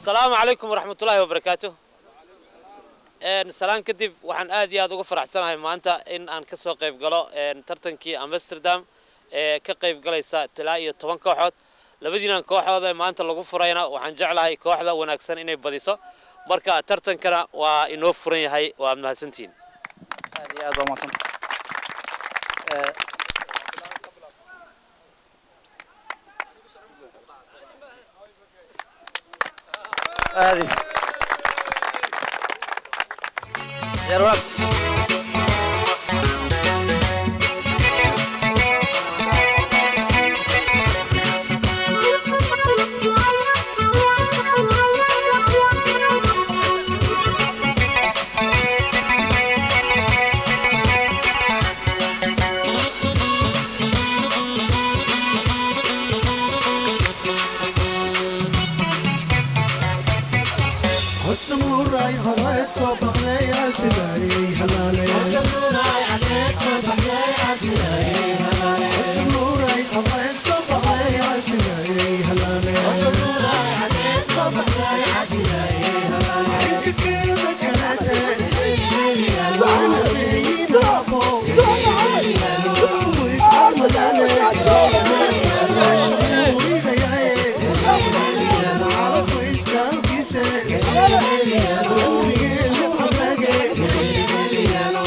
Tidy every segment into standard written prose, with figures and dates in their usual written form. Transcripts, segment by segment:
السلام عليكم ورحمة الله وبركاته. سلام كدب وحن آدي هذا وقف رح سنة مانتا إن كسو قيب قلو ترتنكي أمستردام كقيب قليسا تلاقي طبعا كوحد لبدينا كوحد مانتا لو قف رينا وحن جعلها هي كوحدة ونكسن إني بديسو مركا ترتنكنا وإنوف فرين هاي وأمنها سنتين. يا ضمانتم. هذه يا رواد السموراي هلايت صبح يا سيدي هلالي السموراي هلايت صبح يا سيدي هلالي السموراي هلايت صبح يا سيدي هلالي السموراي هلايت صبح يا سيدي هلالي حنك كذا كنتين وانا بين ابو ويسعى مداني الشموري غياي عرف ويسكر كيسي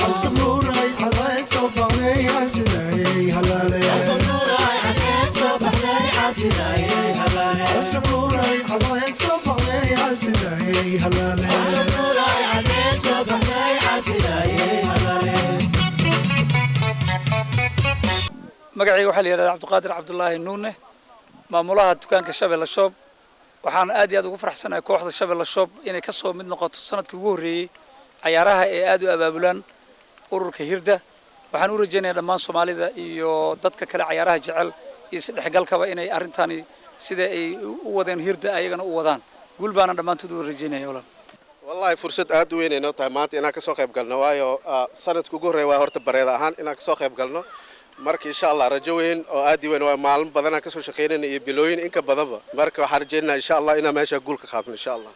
السموراي حلايت صبح يا سيدي هلالي السموراي حلايت صبح يا سيدي هلالي السموراي حلايت صبح يا سيدي هلالي السموراي حلايت صبح يا سيدي هلالي مقعي وحلي عبد القادر عبد الله النونة maamulaha dukaanka Shabeelle Shop waxaan aad iyo aad ugu faraxsanahay kooxda Shabeelle Shop inay ka soo mid noqoto sanadkii ugu horeeyay ciyaaraha ee aad u abaabulan ururka Hirda waxaan u rajaynayaa dhammaan Soomaalida iyo dadka kale ciyaaraha jecel iyo isdhexgalkaba inay arintani sida ay u wadeen Hirda ayagana u wadaan guul baan dhammaantood u rajaynayaa walaal wallahi fursad aad u weyn inoo tahay maanta inaan ka soo qayb galno waayo sanadkii ugu horeeyay waa horta bareeda ahaan inaan ka soo qayb galno marka insha Allah rajo weyn oo aad weyn waa maalin badan aan ka soo shaqeynayna iyo bilooyin in ka badanba marka waxaan rajaynayaa insha Allah inaan meesha guul ka qaadno insha Allah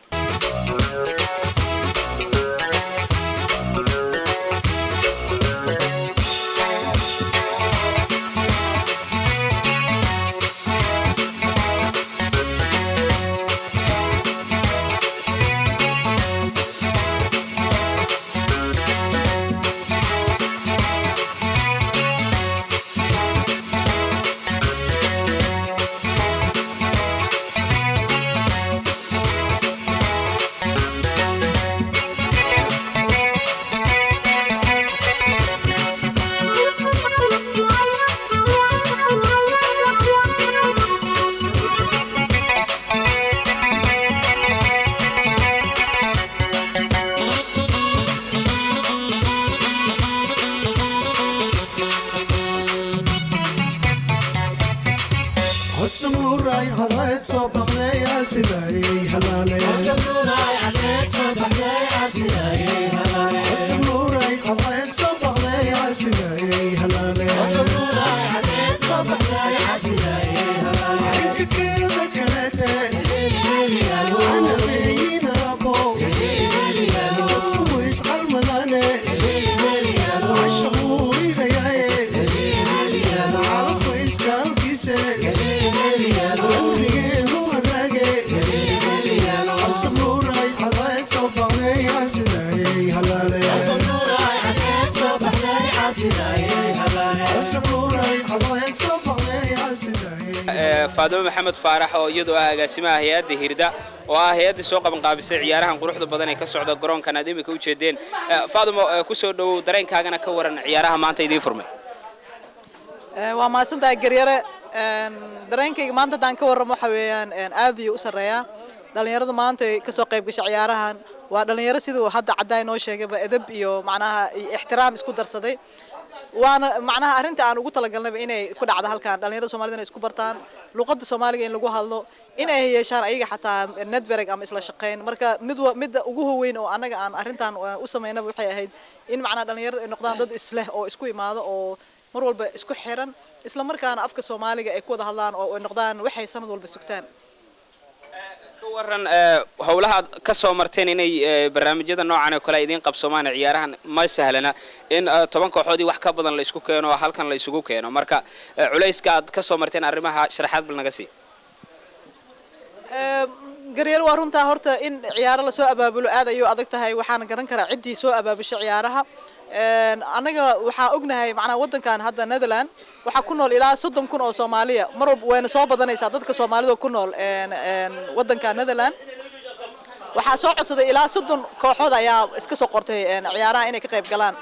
السموراي هلايت صبح يا سيدي هلالي السموراي هلايت صبح يا سيدي هلالي السموراي هلايت صبح يا سيدي هلالي السموراي هلايت صبح يا سيدي هلالي حنك كذا كنتين وانا بين ابو ويسعى المداني الشموري غياي عرف ويسكر كيسي السموراي حلايت صبح يا سيدي هلالي السموراي حلايت صبح يا سيدي هلالي السموراي حلايت صبح يا سيدي فاطمة محمد فارح oo iyadoo ah agaasimaha hay'adda Hirda oo ah hay'adda soo qaban qaabisay ciyaarahan quruxda badan ee ka socda garoonka Naadimka u jeedeen Faatimo ku soo dhaw dareenkaagana ka waran ciyaaraha maanta idin furmay waa maasantahay garyare dareenkayga maanta daan ka warramo waxa weeyaan aad iyo u sareeya dhalinyarada maanta ka soo qayb gashay ciyaarahan waa dhalinyaro sidoo hadda caday noo sheegayba edeb iyo macnaha ixtiraam isku darsaday waana macnaha arinta aan ugu talagalnay inay ku dhacdo halkan dhalinyarada Soomaalida isku bartaan luqadda Soomaaliga in lagu hadlo inay yeeshaan ayaga xataa network ama isla shaqeyn marka mid ugu weyn oo anaga aan arintan u sameeynaa waxay ahayd in macnaha dhalinyarada ay noqdaan dad isleh oo isku imaado oo mar walba isku xiran isla markaana afka Soomaaliga ay ku wada hadlaan oo ay noqdaan waxay sanad walba sugtaan waran howlaha ka soo marteen inay barnaamijyada noocan oo kale idin qabsoomaan ciyaarahan ma sahlana in 10 kooxoodii wax ka badan la isku keeno halkan la isugu keeno marka culayska aad ka soo marteen arrimaha sharaxaad bal naga sii garyar waa runtaa horta in ciyaaro la soo abaabulo aad ayuu adag tahay waxaan garan karaa ciddii soo abaabushay ciyaaraha anaga waxaa ognahay macnaha waddankan hadda Netherland waxaa ku nool ilaa 30,000 oo Soomaaliya mar walba wayna soo badanaysaa dadka Soomaalida ku nool waddanka Netherland waxaa soo codsaday ilaa 30 kooxood ayaa iska soo qortay ciyaaraha inay ka qayb galaan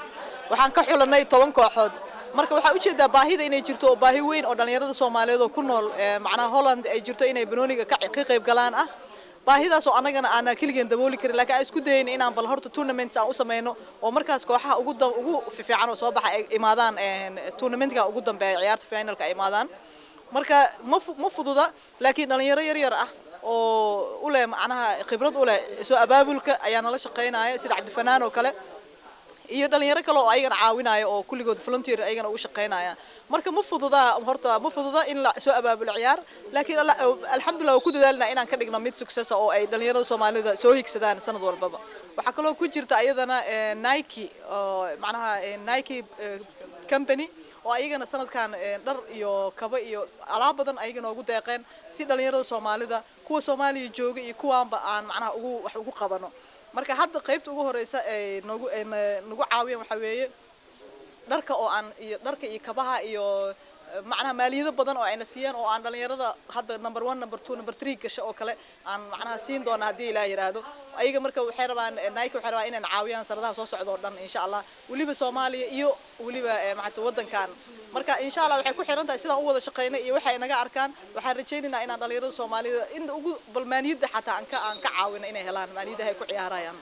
waxaan ka xulanay 10 kooxood marka waxaa u jeedaa baahida inay jirto oo baahi weyn oo dhalinyarada Soomaaliyeed oo ku nool macnaha Holland ay jirto inay banooniga ka qayb galaan ah baahidaas oo anagana aan kaliya dabooli karin laakiin ay isku dayeen inaan bal horta tournaments aan u sameeyno oo markaas kooxaha ugu fiican oo soo baxa ay imaadaan tournamentka ugu dambeeya ciyaarta finalka ay imaadaan marka ma fududa laakiin dhalinyaro yar ah oo u leh macnaha khibrad u leh soo abaabulka ayaa nala shaqeynaya sida Cabdi Fanaan oo kale iyo dhalinyaro kale oo ayagana caawinaya oo kulligood volunteer ayagana ugu shaqeynaya marka ma fududa in la soo abaabulo ciyaar laakiin alxamdulillah ku dadaalna inaan ka dhigno mid success oo ay dhalinyarada Soomaalida soo higsadaan sanad walbaba waxa kale oo ku jirta ayadana Nike oo macnaha Nike company oo ayagana sanadkan dhar iyo kaba iyo alaab badan ayagana ugu deeqeen si dhalinyarada Soomaalida kuwa Soomaaliya jooga iyo kuwaanba aan macnaha wax ugu qabano marka hadda qaybta ugu horeysa ee nagu caawiyeen waxa weeye dharka iyo kabaha iyo macnaha maaliyado badan oo ayna siiyeen oo aan dhalinyarada hadda number 1 number 2 number 3 gasho oo kale aan macnaha siin doona hadii Ilaahay yiraahdo ayaga marka waxay rabaan Nike waxay rabaan inay caawiyaan sanadaha soo socdo dhan insha Allah waliba Soomaaliya iyo waliba macnaha wadankan marka insha Allah waxay ku xiran tahay sidaan u wada shaqeynay iyo waxay naga arkaan waxaan rajaynaynaa inaan dhalinyarada Soomaalida in ugu balmaaniyada xataa aan ka caawino inay helaan maaliyada ay ku ciyaarayaan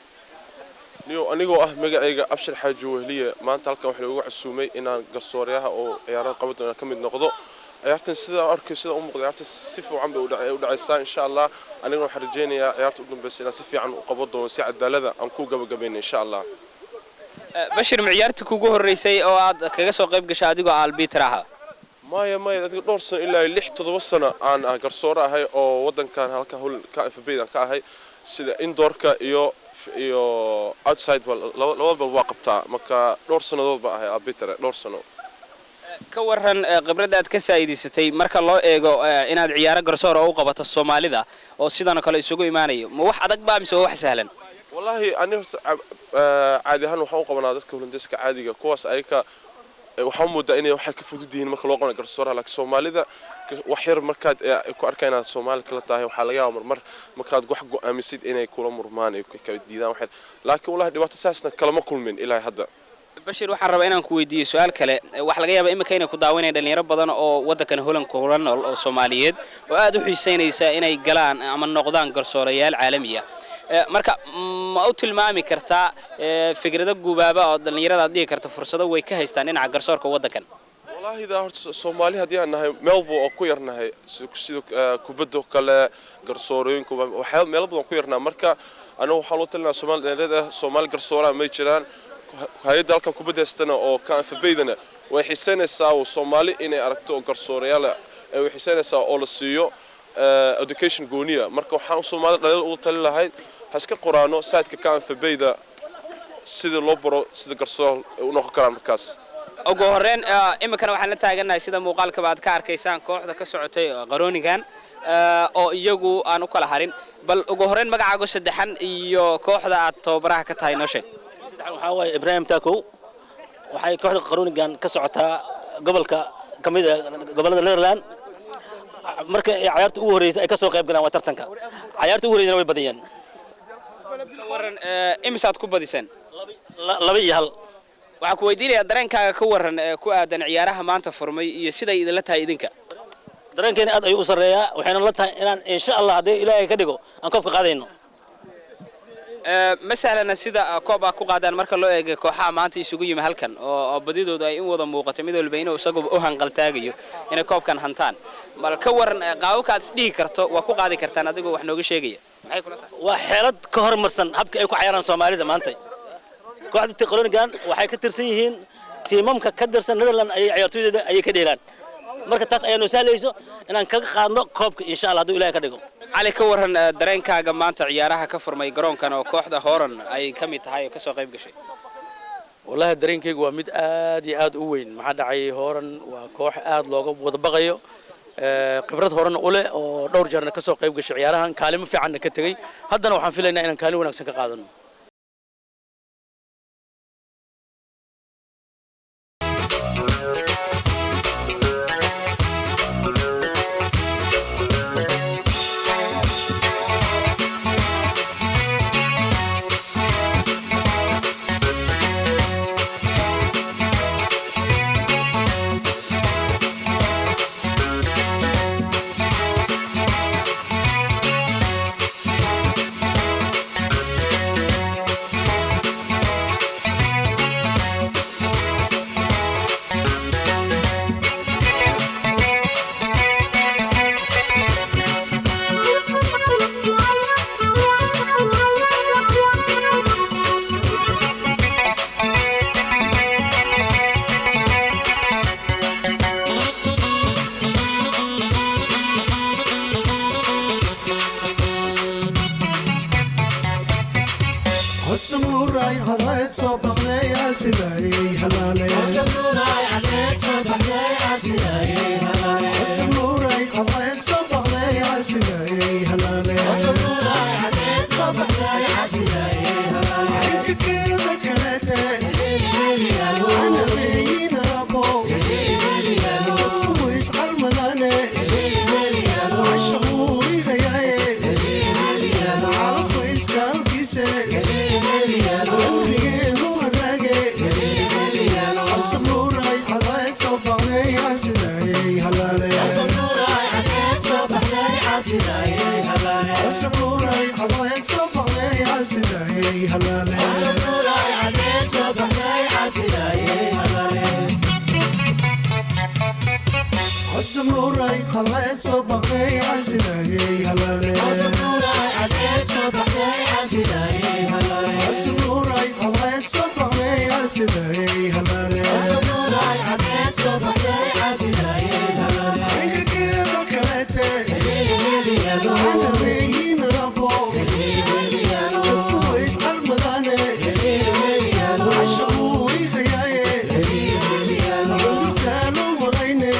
anigoo ah magacayga Abshir Xaaji Wehliye maanta halkan waxa lagu casuumay inaan garsoorayaha oo ciyaaraha qabadona ka mid noqdo ciyaartan sida arkay sida u muuqdo ciyaarta si fiican bay u dhacaysaa insha Allah aniga waxaan rajaynayaa ciyaarta u dambeysay inaan si fiican u qabado doono si cadaalad ah aan ku gabagabeeyno insha Allah Bashir ciyaarta kugu horeysay oo aad kaga soo qayb gashay adigoo arbiter ah maya dadka dhowr sano ilaa 6-7 sano aan garsoore ahay oo wadankan halka ka FBA ka ahay sida indoorka iyo outside labadaba waa qabtaa marka dhowr sanadood baa ahay arbiter dhowr sano ka waran khibrada aad ka saa'iideysatay marka loo eego inaad ciyaaro garsoor oo u qabato Soomaalida oo sidoo kale isugu iimaanayo ma wax adag baa mise wax sahlan wallahi aniga caadi ahaan waxaan u qabanaa dadka Hollandeeska caadiga kuwaas ayaka waxaan moodaa inay wax ka fudud yihiin marka loo qabanayo garsooraha laakiin Soomaalida wax yar markaad ku arkayna Soomaali kala tahay waxa laga yaabaa markaad wax go'aamisid inay kula murmaan ay ka diidaan wax laakiin wallahi dhibaato saasna kala ma kulmin ilaa hadda Bashir waxaan rabaa inaan ku weydiiyo su'aal kale wax laga yaabaa imika inay ku daawanayaan dhalinyaro badan oo wadankan Holland ku nool oo Soomaaliyeed oo aad u xiiseynaysa inay galaan ama noqdaan garsoorayaal caalami ah marka ma u tilmaami kartaa fikrada guubaaba oo dhalinyarada aad dhigi karto fursado way ka haystaan dhinaca garsoorka wadankan wallahi ida horta Soomaali hadii aan nahay Melbourne oo ku yarnahay sida kubadda kale garsoorooyinka waxa meel badan ku yarnaa marka anagu waxaan u talinayaa Soomaali garsooraha ma jiraan hay'adda halkan kubadda heestana oo ka FBA-dana way xiiseynaysaa oo Soomaali inay aragto garsoorayaal ay xiiseynaysaa oo la siiyo education gooniya marka waxaan Soomaalida dhalinyarada u talin lahayd haska qoraano site-ka ka FBA-da sida loo baro sida garsoor u noqon karaan markaas ugu horeen imikana waxaan la taaganahay sida muuqaalka baad ka arkaysaan kooxda ka socotay Qarooningan oo iyagu aan u kala harin bal ugu horeen magacaaga saddexan iyo kooxda aad tababaraha ka tahay noo sheeg waxa way Ibrahim Takow waxay kooxda Qarooningan ka socotaa gobolka kamida gobolada Netherland marka ciyaarta ugu horeysay ay ka soo qayb galaan waa tartanka ciyaarta ugu horeysay way badiyeen waran imisaad ku badiseen 2 iyo 1 waxaan ku weydiinayaa dareenkaaga ka waran ku aadan ciyaaraha maanta furmay iyo sida ay idinla tahay idinka dareenkeena aad ayuu u sareeyaa waxayna la tahay inaan insha Allah hadii Ilaahay ka dhigo aan koobka qaadayno مثلا سيدا كوبا ku qaadaan marka loo eego kooxaha maanta isugu yimi halkan oo badidoodu ay in wada muuqato mid walba inuu isagu u hanqal taagayo inay koobkan hantaan bal ka waran qaabka aad isdhihi karto waa ku qaadi kartaan adigoo wax nooga sheegaya maxay kula tahay waa xeelad ka hormarsan habka ay ku ciyaaraan Soomaalida maanta kooxda Qarooningan waxay ka tirsan yihiin tiimamka ka tirsan Netherland ay ciyaartooyda ay ka dheelaan marka taas ayaan saalayso inaan ka qaadno koobka insha Allah haduu Ilaahay ka dhigo cali ka waran dareenkaaga maanta ciyaaraha ka furmay garoonkan oo kooxda Horan ay ka mid tahay oo ka soo qayb gashay wallahi dareenkaygu waa mid aad iyo aad u weyn maxaa dhacay Horan waa koox aad looga wada baqayo khibrad Horan u leh oo dhowr jeerna ka soo qayb gashay ciyaarahan kaalimo fiican ka tagay haddana waxaan filaynaa inaan kaalin wanaagsan ka qaadano Samurai haleed soo baqday asiday halaale Samurai haleed soo baqday asiday halaale Samurai haleed soo baqday asiday halaale Samurai haleed soo baqday asiday halaale Kikeeda kalete ana meeyina bo dadku is qalmadane ashmuuri gayaye alfa iskalkise Samurai haleed soo baqday asiday halaale Samurai haleed soo baqday asiday halaale Samurai haleed soo baqday asiday halaale Samurai haleed soo baqday asiday halaale Samurai haleed soo baqday asiday halaale Samurai haleed soo baqday asiday halaale Samurai haleed soo baqday asiday halaale Samurai haleed soo baqday asiday halaale Kikeeda kalete ana meeyina bo dadku is qalmadane ashmuuri gayaye cudurtaanu waqayne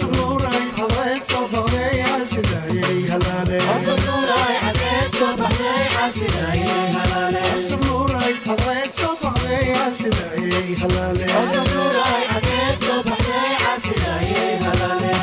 Samurai haleed soo baqday asiday halaale Samurai haleed soo baqday asiday halaale Samurai haleed soo baqday asiday halaale Samurai haleed soo baqday asiday halaale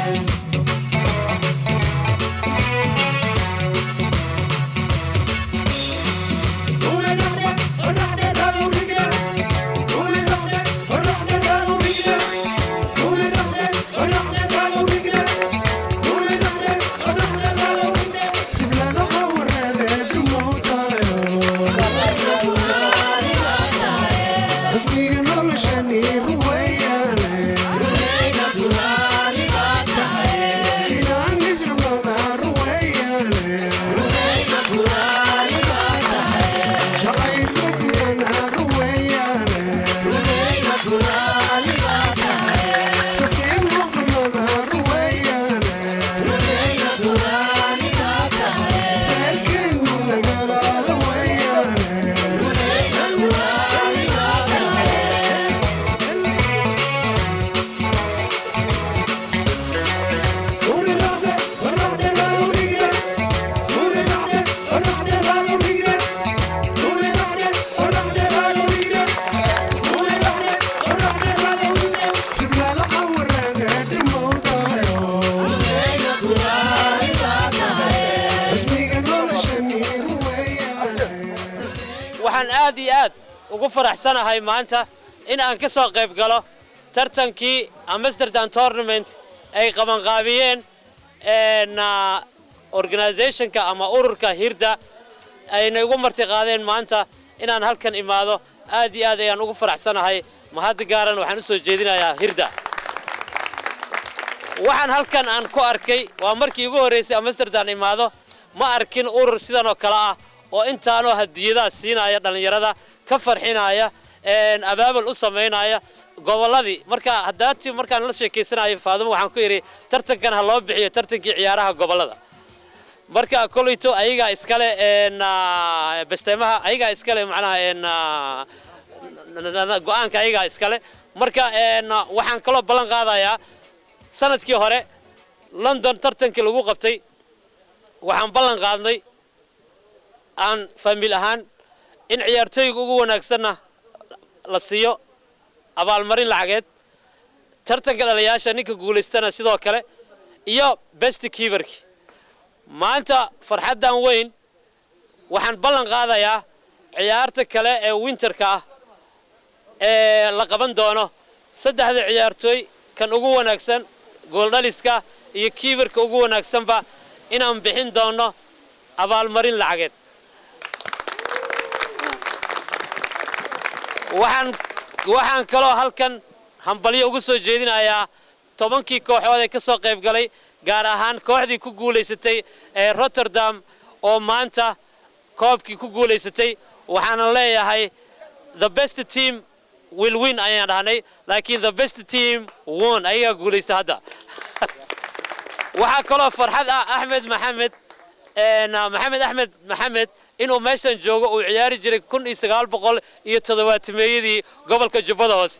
waxaan aad iyo aad ugu faraxsanahay maanta in aan ka soo qayb galo tartankii Amsterdam Tournament ay qabanqaabiyeen organizationka ama ururka Hirda ayna ugu marti qaadeen maanta inaan halkan imaado aad iyo aad ayaan ugu faraxsanahay mahad gaaran waxaan u soo jeedinayaa Hirda waxaan halkan aan ku arkay waa markii ugu horeysay Amsterdam imaado ma arkin urur sidan oo kale ah oo intaanoo hadiyadaha siinaya dhalinyarada ka farxinaya abaabul u sameynaya goboladii marka haddaati markaan la sheekeysanayo Faadimo waxaan ku yiri tartankan ha loo bixiyo tartankii ciyaaraha gobolada marka kolayto ayaga iskale bastemaha ayaga iskale macnaha go'aanka ayaga iskale marka waxaan kala ballan qaadayaa sanadkii hore London tartankii lagu qabtay waxaan ballan qaadnay aan family ahaan in ciyaartooyga ugu wanaagsanna la siiyo abaalmarin lacageed tartanka dhalinyarada ninka guuleystana sidoo kale iyo best keeper maanta farxadan weyn waxaan ballan qaadayaa ciyaarta kale ee winterka ah ee la qaban doono saddexda ciyaartooy kan ugu wanaagsan gool dhaliska iyo keeperka ugu wanaagsanba inaan bixin doono abaalmarin lacageed waxaan kaloo halkan hambalyo ugu soo jeedinayaa 10kii kooxood ee ka soo qayb galay gaar ahaan kooxdii ku guuleysatay ee Rotterdam oo maanta koobkii ku guuleysatay waxaan leeyahay the best team will win ayaan dhahnay laakiin the best team won ayaga guuleystay hadda waxa kaloo farxad ah Axmed Maxamed inuu meeshan joogo uu ciyaari jiray 1970 gobolka Jubbada Hoose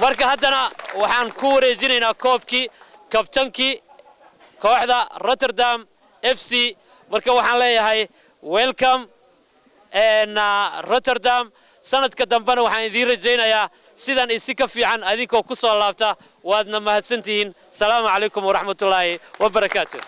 marka haddana waxaan ku wareejinaynaa koobkii kabtankii kooxda Rotterdam FC marka waxaan leeyahay welcome Rotterdam sanadka dambana waxaan idin rajaynayaa sidan isi ka fiican adinkoo ku soo laabta waadna mahadsantihiin salaamu calaykum waraxmatullaahi wabarakaatuh